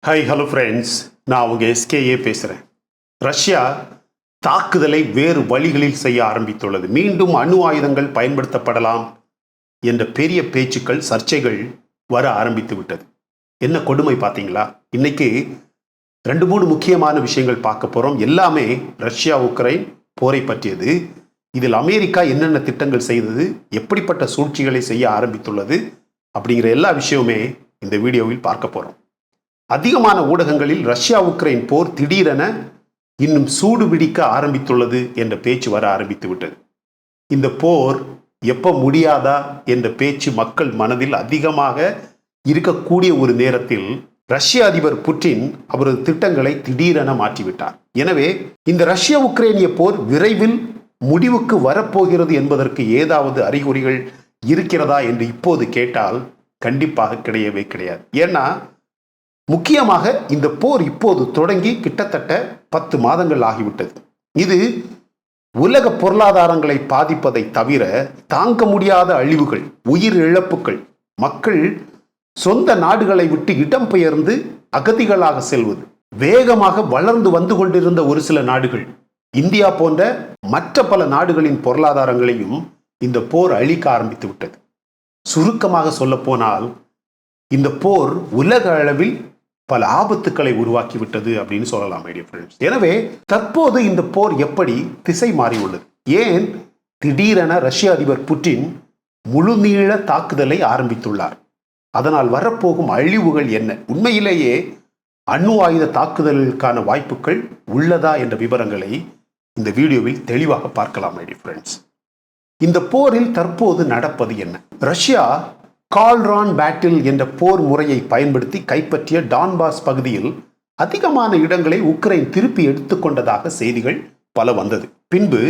Hi hello friends, நான் உங்கள் SKA பேசுகிறேன். ரஷ்யா தாக்குதலை வேறு வழிகளில் செய்ய ஆரம்பித்துள்ளது. மீண்டும் அணு ஆயுதங்கள் பயன்படுத்தப்படலாம் என்ற பெரிய பேச்சுக்கள், சர்ச்சைகள் வர ஆரம்பித்து விட்டது. என்ன கொடுமை பார்த்தீங்களா? இன்னைக்கு 2-3 முக்கியமான விஷயங்கள் பார்க்க போகிறோம். எல்லாமே ரஷ்யா உக்ரைன் போரை பற்றியது. இதில் அமெரிக்கா என்னென்ன திட்டங்கள் செய்தது, எப்படிப்பட்ட சூழ்ச்சிகளை செய்ய ஆரம்பித்துள்ளது அப்படிங்கிற எல்லா விஷயமுமே இந்த வீடியோவில் பார்க்க போகிறோம். அதிகமான ஊடகங்களில் ரஷ்யா உக்ரைன் போர் திடீரென இன்னும் சூடு பிடிக்க ஆரம்பித்துள்ளது என்ற பேச்சு வர ஆரம்பித்து விட்டது. இந்த போர் எப்ப முடியாதா என்ற பேச்சு மக்கள் மனதில் அதிகமாக இருக்கக்கூடிய ஒரு நேரத்தில் ரஷ்ய அதிபர் புட்டின் அவரது திட்டங்களை திடீரென மாற்றிவிட்டார். எனவே இந்த ரஷ்ய உக்ரைனிய போர் விரைவில் முடிவுக்கு வரப்போகிறது என்பதற்கு ஏதாவது அறிகுறிகள் இருக்கிறதா என்று இப்போது கேட்டால் கண்டிப்பாக கிடையவே கிடையாது. ஏன்னா முக்கியமாக இந்த போர் இப்போது தொடங்கி கிட்டத்தட்ட 10 மாதங்கள் ஆகிவிட்டது. இது உலக பொருளாதாரங்களை பாதிப்பதை தவிர தாங்க முடியாத அழிவுகள், உயிர் இழப்புகள், மக்கள் சொந்த நாடுகளை விட்டு இடம்பெயர்ந்து அகதிகளாக செல்வது, வேகமாக வளர்ந்து வந்து கொண்டிருந்த ஒரு சில நாடுகள், இந்தியா போன்ற மற்ற பல நாடுகளின் பொருளாதாரங்களையும் இந்த போர் அழிக்க ஆரம்பித்து விட்டது. சுருக்கமாக சொல்ல போனால் இந்த போர் உலக அளவில் பல ஆபத்துக்களை உருவாக்கிவிட்டது அப்படின்னு சொல்லலாம். எனவே தற்போது இந்த போர் எப்படி திசை மாறியுள்ளது? ஏன் திடீரென ரஷ்ய அதிபர் புட்டின் முழுநீள தாக்குதலை ஆரம்பித்துள்ளார்? அதனால் வரப்போகும் அழிவுகள் என்ன? உண்மையிலேயே அணு ஆயுத தாக்குதலுக்கான வாய்ப்புகள் உள்ளதா என்ற விவரங்களை இந்த வீடியோவில் தெளிவாக பார்க்கலாம். இந்த போரில் தற்போது நடப்பது என்ன? ரஷ்யா கால்ரான் பேட்டில் என்ற போர் முறையை பயன்படுத்தி கைப்பற்றிய டான்பாஸ் பகுதியில் அதிகமான இடங்களை உக்ரைன் திருப்பி எடுத்துக்கொண்டதாக செய்திகள் பல வந்தது. பின்பு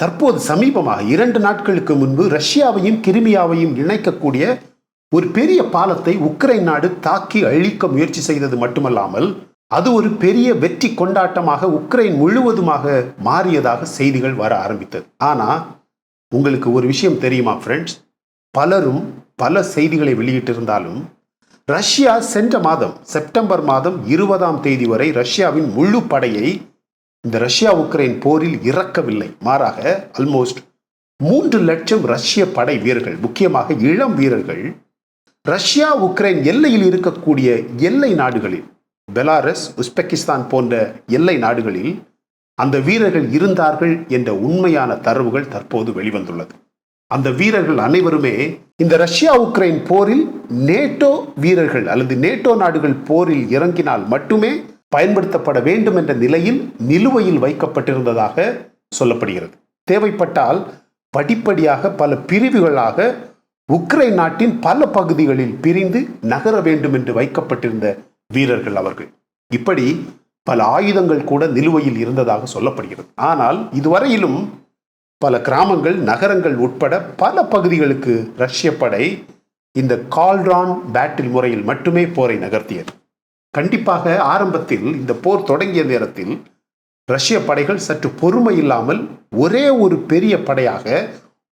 தற்போது சமீபமாக 2 நாட்களுக்கு முன்பு ரஷ்யாவையும் கிரிமியாவையும் இணைக்கக்கூடிய ஒரு பெரிய பாலத்தை உக்ரைன் நாடு தாக்கி அழிக்க முயற்சி செய்தது மட்டுமல்லாமல் அது ஒரு பெரிய வெற்றி கொண்டாட்டமாக உக்ரைன் முழுவதுமாக மாறியதாக செய்திகள் வர ஆரம்பித்தது. ஆனா உங்களுக்கு ஒரு விஷயம் தெரியுமா ஃப்ரெண்ட்ஸ்? பலரும் பல செய்திகளை வெளியிட்டிருந்தாலும் ரஷ்யா சென்ற மாதம் செப்டம்பர் மாதம் 20ஆம் தேதி வரை ரஷ்யாவின் முழு படையை இந்த ரஷ்யா உக்ரைன் போரில் இறக்கவில்லை. மாறாக ஆல்மோஸ்ட் 3 லட்சம் ரஷ்ய படை வீரர்கள், முக்கியமாக இளம் வீரர்கள், ரஷ்யா உக்ரைன் எல்லையில் இருக்கக்கூடிய எல்லை நாடுகளில், பெலாரஸ், உஸ்பெகிஸ்தான் போன்ற எல்லை நாடுகளில் அந்த வீரர்கள் இருந்தார்கள் என்ற உண்மையான தரவுகள் தற்போது வெளிவந்துள்ளது. அந்த வீரர்கள் அனைவருமே இந்த ரஷ்யா உக்ரைன் போரில் நேட்டோ வீரர்கள் அல்லது நேட்டோ நாடுகள் போரில் இறங்கினால் மட்டுமே பயன்படுத்தப்பட வேண்டும் என்ற நிலையில் நிலுவையில் வைக்கப்பட்டிருந்ததாக சொல்லப்படுகிறது. தேவைப்பட்டால் படிப்படியாக பல பிரிவுகளாக உக்ரைன் நாட்டின் பல பகுதிகளில் பிரிந்து நகர வேண்டும் என்று வைக்கப்பட்டிருந்த வீரர்கள் அவர்கள். இப்படி பல ஆயுதங்கள் கூட நிலுவையில் இருந்ததாக சொல்லப்படுகிறது. ஆனால் இதுவரையிலும் பல கிராமங்கள், நகரங்கள் உட்பட பல பகுதிகளுக்கு ரஷ்ய படை இந்த கால்ரான் பேட்டில் முறையில் மட்டுமே போரை நகர்த்தியது. கண்டிப்பாக ஆரம்பத்தில் இந்த போர் தொடங்கிய நேரத்தில் ரஷ்ய படைகள் சற்று பொறுமை இல்லாமல் ஒரே ஒரு பெரிய படையாக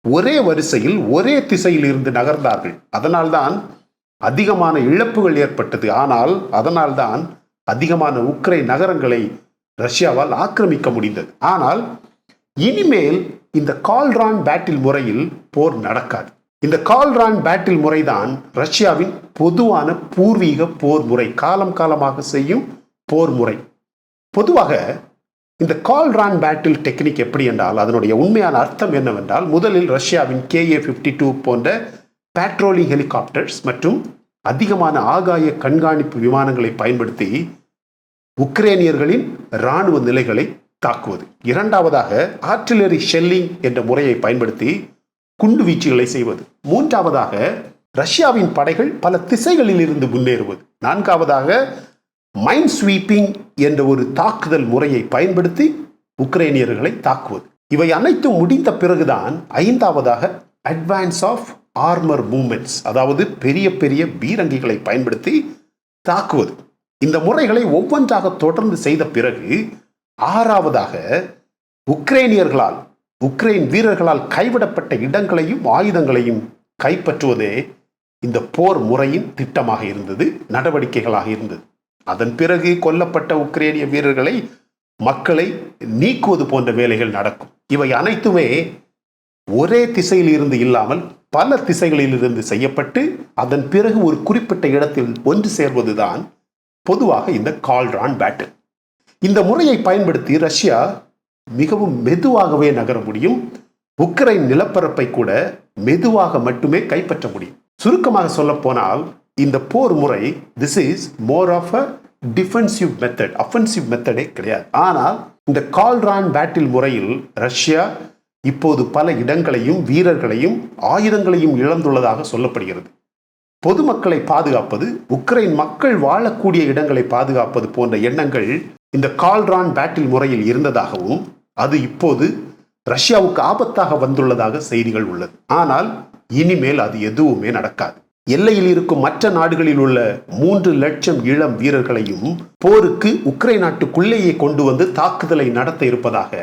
ஒரே வரிசையில் ஒரே திசையில் இருந்து நகர்ந்தார்கள். அதனால்தான் அதிகமான இழப்புகள் ஏற்பட்டது. ஆனால் அதனால்தான் அதிகமான உக்ரைன் நகரங்களை ரஷ்யாவால் ஆக்கிரமிக்க முடிந்தது. ஆனால் இனிமேல் இந்த கால்ரான் பேட்டில் முறையில் போர் நடக்காது. இந்த கால்ரான் பேட்டில் முறைதான் ரஷ்யாவின் பொதுவான பூர்வீக போர் முறை, காலம் காலமாக செய்யும் போர் முறை. பொதுவாக இந்த கால்ரான் பேட்டில் டெக்னிக் எப்படி என்றால் அதனுடைய உண்மையான அர்த்தம் என்னவென்றால், முதலில் ரஷ்யாவின் KA-52 போன்ற பேட்ரோலிங் ஹெலிகாப்டர்ஸ் மற்றும் அதிகமான ஆகாய கண்காணிப்பு விமானங்களை பயன்படுத்தி உக்ரைனியர்களின் இராணுவ நிலைகளை தாக்குவது. இரண்டாவதாக ஆர்ட்டிலரி ஷெல்லிங் என்ற முறையை பயன்படுத்தி குண்டு வீச்சுகளை செய்வது. மூன்றாவதாக ரஷ்யாவின் படைகள் பல திசைகளில் இருந்து முன்னேறுவது. நான்காவதாக மைன் ஸ்வீப்பிங் என்ற ஒரு தாக்குதல் முறையை பயன்படுத்தி உக்ரைனியர்களை தாக்குவது. இவை அனைத்தும் முடிந்த பிறகுதான் 5ஆவதாக அட்வான்ஸ் ஆஃப் ஆர்மர் மூவ்மெண்ட்ஸ், அதாவது பெரிய பெரிய பீரங்கிகளை பயன்படுத்தி தாக்குவது. இந்த முறைகளை ஒவ்வொன்றாக தொடர்ந்து செய்த பிறகு 6ஆவதாக உக்ரைனியர்களால், உக்ரைன் வீரர்களால் கைவிடப்பட்ட இடங்களையும் ஆயுதங்களையும் கைப்பற்றுவதே இந்த போர் முறையின் திட்டமாக இருந்தது, நடவடிக்கைகளாக இருந்தது. அதன் பிறகு கொல்லப்பட்ட உக்ரைனிய வீரர்களை மக்களை நீக்குவது போன்ற வேலைகள் நடக்கும். இவை அனைத்துமே ஒரே திசையில் இருந்து இல்லாமல் பல திசைகளில் இருந்து செய்யப்பட்டு அதன் பிறகு ஒரு குறிப்பிட்ட இடத்தில் ஒன்று சேர்வதுதான் பொதுவாக இந்த கால்ரான் பேட்டில். இந்த முறையை பயன்படுத்தி ரஷ்யா மிகவும் மெதுவாகவே நகர முடியும். உக்ரைன் நிலப்பரப்பை கூட மெதுவாக மட்டுமே கைப்பற்ற முடியும். சுருக்கமாக சொல்ல போனால் இந்த போர் முறை this is more of a defensive method, offensive மெத்தடே கிடையாது. ஆனால் இந்த கால்ரான் பேட்டில் முறையில் ரஷ்யா இப்போது பல இடங்களையும் வீரர்களையும் ஆயுதங்களையும் இழந்துள்ளதாக சொல்லப்படுகிறது. பொதுமக்களை பாதுகாப்பது, உக்ரைன் மக்கள் வாழக்கூடிய இடங்களை பாதுகாப்பது போன்ற எண்ணங்கள் இந்த கால்ரான் பேட்டில் முறையில் இருந்ததாகவும் அது இப்போது ரஷ்யாவுக்கு ஆபத்தாக வந்துள்ளதாக செய்திகள் உள்ளது. ஆனால் இனிமேல் அது எதுவுமே நடக்காது. எல்லையில் இருக்கும் மற்ற நாடுகளில் உள்ள 3 லட்சம் இளம் வீரர்களையும் போருக்கு உக்ரைன் நாட்டுக்குள்ளேயே கொண்டு வந்து தாக்குதலை நடத்த இருப்பதாக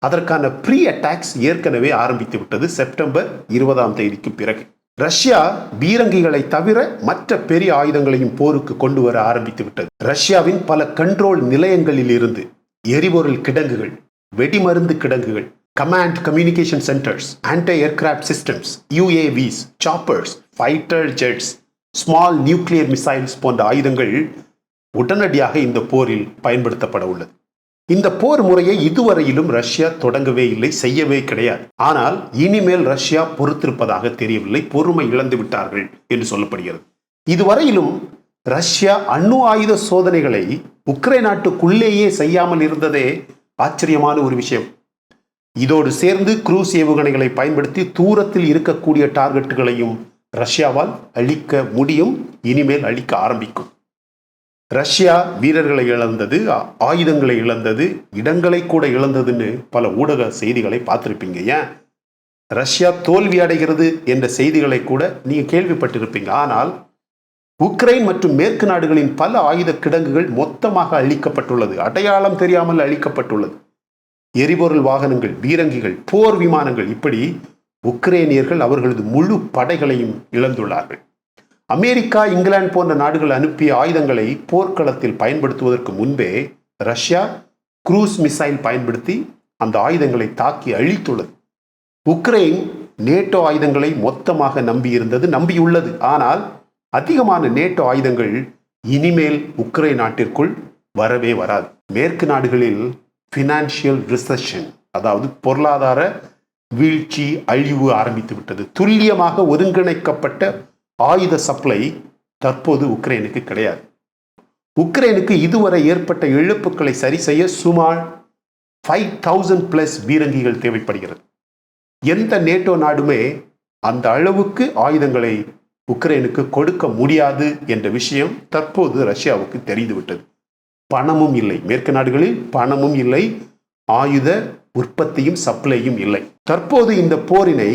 அதற்கான ப்ரீ அட்டாக்ஸ் ஏற்கனவே ஆரம்பித்து விட்டது. செப்டம்பர் 20ஆம் தேதிக்கு பிறகு ரஷ்யா பீரங்கிகளை தவிர மற்ற பெரிய ஆயுதங்களையும் போருக்கு கொண்டு வர ஆரம்பித்து விட்டது. ரஷ்யாவின் பல கண்ட்ரோல் நிலையங்களில் இருந்து எரிபொருள் கிடங்குகள், வெடிமருந்து கிடங்குகள், command communication centres, anti aircraft systems, UAVs, choppers, fighter jets, small nuclear missiles போன்ற ஆயுதங்கள் உடனடியாக இந்த போரில் பயன்படுத்தப்பட உள்ளது. இந்த போர் முறையை இதுவரையிலும் ரஷ்யா தொடங்கவே இல்லை, செய்யவே கிடையாது. ஆனால் இனிமேல் ரஷ்யா பொறுத்திருப்பதாக தெரியவில்லை, பொறுமை இழந்து விட்டார்கள் என்று சொல்லப்படுகிறது. இதுவரையிலும் ரஷ்யா அணு ஆயுத சோதனைகளை உக்ரைன் நாட்டுக்குள்ளேயே செய்யாமல் இருந்ததே ஆச்சரியமான ஒரு விஷயம். இதோடு சேர்ந்து குரூஸ் ஏவுகணைகளை பயன்படுத்தி தூரத்தில் இருக்கக்கூடிய டார்கெட்டுகளையும் ரஷ்யாவால் அழிக்க முடியும், இனிமேல் அழிக்க ஆரம்பிக்கும். ரஷ்யா வீரர்களை இழந்தது, ஆயுதங்களை இழந்தது, இடங்களை கூட இழந்ததுன்னு பல ஊடக செய்திகளை பார்த்துருப்பீங்க. ஏன் ரஷ்யா தோல்வி அடைகிறது என்ற செய்திகளை கூட நீங்க கேள்விப்பட்டிருப்பீங்க. ஆனால் உக்ரைன் மற்றும் மேற்கு நாடுகளின் பல ஆயுத கிடங்குகள் மொத்தமாக அழிக்கப்பட்டுள்ளது, அடையாளம் தெரியாமல் அழிக்கப்பட்டுள்ளது. எரிபொருள் வாகனங்கள், பீரங்கிகள், போர் விமானங்கள், இப்படி உக்ரைனியர்கள் அவர்களது முழு படைகளையும் இழந்துள்ளார்கள். அமெரிக்கா, இங்கிலாந்து போன்ற நாடுகள் அனுப்பிய ஆயுதங்களை போர்க்களத்தில் பயன்படுத்துவதற்கு முன்பே ரஷ்யா குரூஸ் மிசைல் பயன்படுத்தி அந்த ஆயுதங்களை தாக்கி அழித்துள்ளது. உக்ரைன் நேட்டோ ஆயுதங்களை மொத்தமாக நம்பியுள்ளது. ஆனால் அதிகமான நேட்டோ ஆயுதங்கள் இனிமேல் உக்ரைன் நாட்டிற்குள் வரவே வராது. மேற்கு நாடுகளில் ஃபினான்ஷியல் ரிசெஷன், அதாவது பொருளாதார வீழ்ச்சி, அழிவு ஆரம்பித்து விட்டது. துல்லியமாக ஒருங்கிணைக்கப்பட்ட ஆயுத சப்ளை தற்போது உக்ரைனுக்கு கிடையாது. உக்ரைனுக்கு இதுவரை ஏற்பட்ட இழப்புகளை சரி செய்ய சுமார் 5000+ பீரங்கிகள் தேவைப்படுகிறது. எந்த நேட்டோ நாடுமே அந்த அளவுக்கு ஆயுதங்களை உக்ரைனுக்கு கொடுக்க முடியாது என்ற விஷயம் தற்போது ரஷ்யாவுக்கு தெரிந்துவிட்டது. பணமும் இல்லை, மேற்கு நாடுகளில் பணமும் இல்லை, ஆயுத உற்பத்தியும் சப்ளையும் இல்லை. தற்போது இந்த போரினை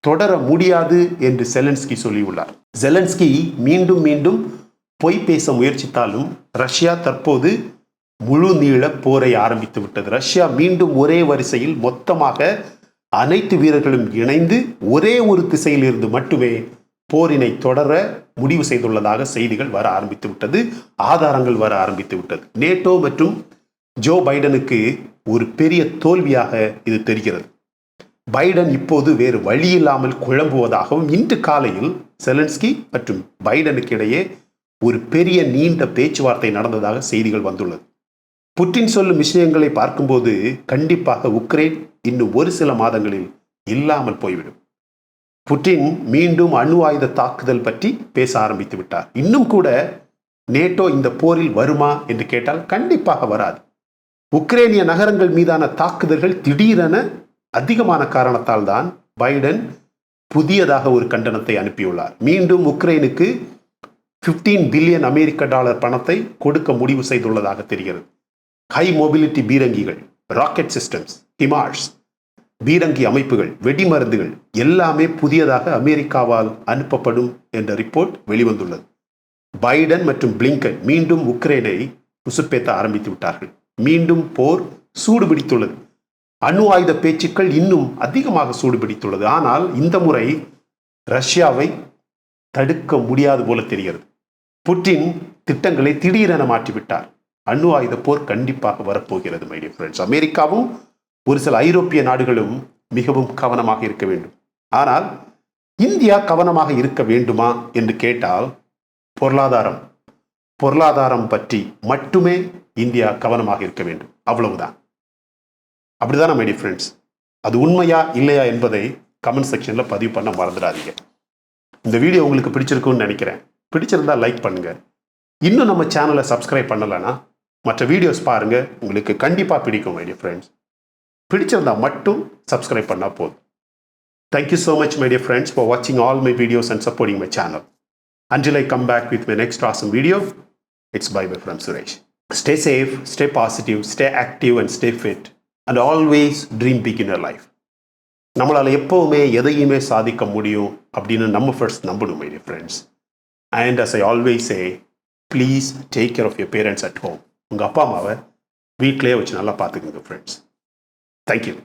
தொடர முடியாது என்று செலன்ஸ்கி சொல்லியுள்ளார். செலன்ஸ்கி மீண்டும் மீண்டும் பொய் பேச முயற்சித்தாலும் ரஷ்யா தற்போது முழு நீள போரை ஆரம்பித்து விட்டது. ரஷ்யா மீண்டும் ஒரே வரிசையில் மொத்தமாக அனைத்து வீரர்களும் இணைந்து ஒரே ஒரு திசையில் இருந்து மட்டுமே போரினை தொடர முடிவு செய்துள்ளதாக செய்திகள் வர ஆரம்பித்து விட்டது, ஆதாரங்கள் வர ஆரம்பித்து விட்டது. நேட்டோ மற்றும் ஜோ பைடனுக்கு ஒரு பெரிய தோல்வியாக இது தெரிகிறது. பைடன் இப்போது வேறு வழியில்லாமல் குழம்புவதாகவும் இன்று காலையில் செலன்ஸ்கி மற்றும் பைடனுக்கு இடையே ஒரு பெரிய நீண்ட பேச்சுவார்த்தை நடந்ததாக செய்திகள் வந்துள்ளது. புட்டின் சொல்லும் விஷயங்களை பார்க்கும்போது கண்டிப்பாக உக்ரைன் இன்னும் ஒரு சில மாதங்களில் இல்லாமல் போய்விடும். புட்டின் மீண்டும் அணு ஆயுத தாக்குதல் பற்றி பேச ஆரம்பித்து விட்டார். இன்னும் கூட நேட்டோ இந்த போரில் வருமா என்று கேட்டால் கண்டிப்பாக வராது. உக்ரைனிய நகரங்கள் மீதான தாக்குதல்கள் திடீரென அதிகமான காரணத்தால் தான் பைடன் புதியதாக ஒரு கண்டனத்தை அனுப்பியுள்ளார். மீண்டும் உக்ரைனுக்கு $15 பில்லியன் அமெரிக்க டாலர் பணத்தை கொடுக்க முடிவு செய்துள்ளதாக தெரிகிறது. ஹை மொபிலிட்டி பீரங்கிகள், ராக்கெட் சிஸ்டம்ஸ், ஹிமார்ஸ், பீரங்கி அமைப்புகள், வெடிமருந்துகள் எல்லாமே புதியதாக அமெரிக்காவால் அனுப்பப்படும் என்ற ரிப்போர்ட் வெளிவந்துள்ளது. பைடன் மற்றும் பிளிங்கன் மீண்டும் உக்ரைனை உசுப்பேத்த ஆரம்பித்து விட்டார்கள். மீண்டும் போர் சூடுபிடித்துள்ளது. அணு ஆயுத பேச்சுக்கள் இன்னும் அதிகமாக சூடுபிடித்துள்ளது. ஆனால் இந்த முறை ரஷ்யாவை தடுக்க முடியாது போல தெரிகிறது. புட்டின் திட்டங்களை திடீரென மாற்றிவிட்டார். அணு ஆயுத போர் கண்டிப்பாக வரப்போகிறது மை டியர் ஃப்ரெண்ட்ஸ். அமெரிக்காவும் ஒரு சில ஐரோப்பிய நாடுகளும் மிகவும் கவனமாக இருக்க வேண்டும். ஆனால் இந்தியா கவனமாக இருக்க வேண்டுமா என்று கேட்டால் பொருளாதாரம் பற்றி மட்டுமே இந்தியா கவனமாக இருக்க வேண்டும், அவ்வளவுதான். அப்படிதான் மை டியர் ஃப்ரெண்ட்ஸ். அது உண்மையா இல்லையா என்பதை கமெண்ட் செக்ஷன்ல பதிவு பண்ண மறந்துடாதீங்க. இந்த வீடியோ உங்களுக்கு பிடிச்சிருக்கும்னு நினைக்கிறேன். பிடிச்சிருந்தா லைக் பண்ணுங்க. இன்னும் நம்ம சேனலை சப்ஸ்கிரைப் பண்ணலைன்னா மற்ற வீடியோஸ் பாருங்க, உங்களுக்கு கண்டிப்பா பிடிக்கும் மை டியர் ஃப்ரெண்ட்ஸ். பிடிச்சிருந்தா மட்டும் சப்ஸ்கிரைப் பண்ணா போதும். Thank you so much my dear friends for watching all my videos and supporting my channel. Until I come back with my next awesome video, it's bye bye from Suresh. Stay safe, stay positive, stay active and stay fit and always dream big in your life. நம்மளால எப்பவுமே எதையுமே சாதிக்க முடியும் அப்படின்னு நம்ம first நம்பணும் my dear friends. And as I always say, please take care of your parents at home. உங்க அப்பா அம்மாவை வீட்டிலேயே வச்சு நல்லா பார்த்துக்குங்க ஃப்ரெண்ட்ஸ். Thank you.